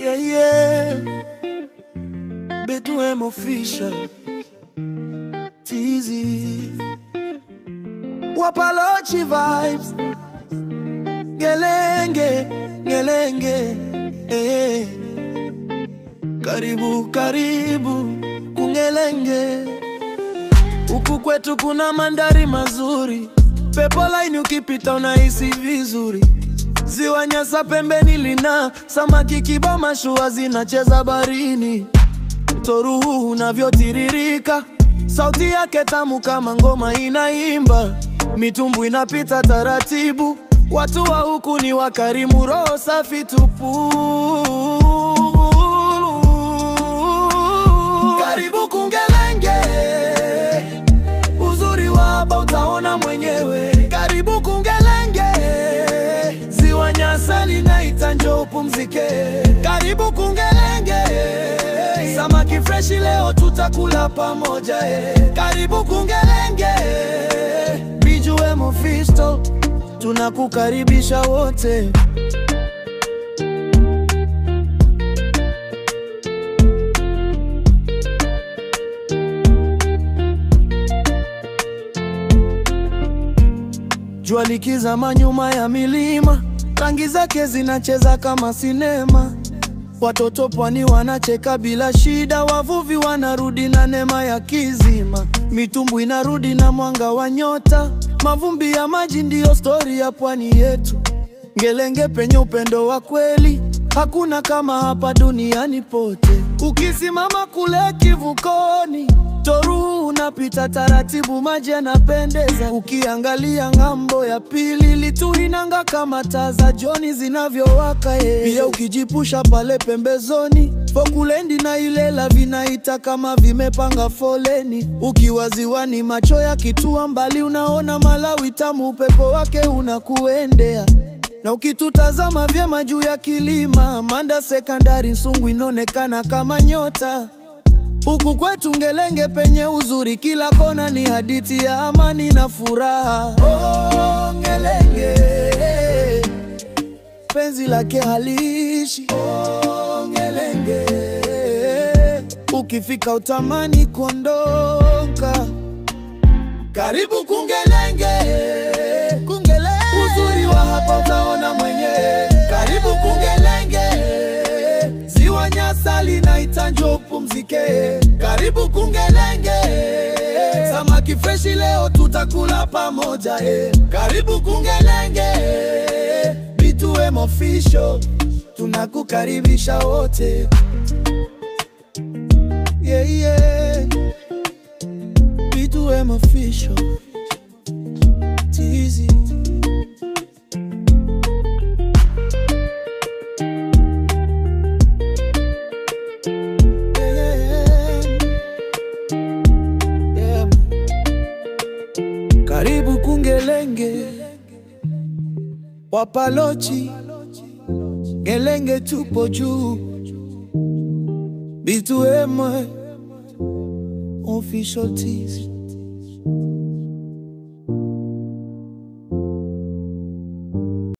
Yeah, yeah. B2M official. Teasy. Wapalochi vibes. Ngelenge, ngelenge. Karibu, karibu, kungelenge. Huku kwetu kuna mandhari mazuri. Pepo line ukipita unahisi vizuri. Ziwa Nyasa pembeni lina samaki kibao, mashua zinacheza barini. Mto Ruhu unavyotiririka, sauti yake tamu kama ngoma inaimba. Mitumbwi inapita taratibu, watu wa huku ni wakarimu, roho safi tupu. Karibu Kungelenge, uzuri wa hapa utaona mwenyewe. Karibu Kungelenge, Ziwa Nyasa linaita, njoo upumzike. Karibu Kungelenge, samaki fresh leo tutakula pamoja. Karibu Kungelenge, B2M official, tunakukaribisha wote. Jua likizama nyuma ya milima, rangi zake zinacheza kama sinema. Watoto pwani wanacheka bila shida, wavuvi wanarudi na neema ya kizima. Mitumbwi inarudi na mwanga wa nyota, mavumbi ya maji ndiyo stori ya pwani yetu. Ngelenge penye upendo wa kweli, hakuna kama hapa duniani pote. Ukisimama kule kivukoni, Mto Ruhu unapita taratibu, maji yanapendeza. Ukiangalia ng'ambo ya pili, lituinanga kama taa za jioni zinavyowaka. Pia ukijipusha pale pembezoni, Fokulendi na Ilela vinaita kama vimepanga foleni. Ukiwa ziwani, macho yakitua mbali, unaona Malawi tamu, upepo wake unakuendea. Na ukitutazama vyema juu ya kilima, Manda Sekondari Nsungwi inaonekana kama nyota. Huku kwetu Ngelenge penye uzuri, kila kona ni hadithi ya amani na furaha. Oh, Ngelenge, penzi lake haliishi. Oh, Ngelenge, ukifika utamani kuondoka. Karibu Kungelenge, uzuri wa hapa utaona mwenyewe. Karibu Kungelenge, Ziwa Nyasa linaita, njoo upumzike. Karibu Kungelenge, samaki fresh leo tutakula pamoja. Karibu Kungelenge, B2M official, tunakukaribisha wote. Yeah, yeah. B2M official, Teasy. Karibu Kungelenge, Wapalochi, Ngelenge tupo juu. B2M official Teasy.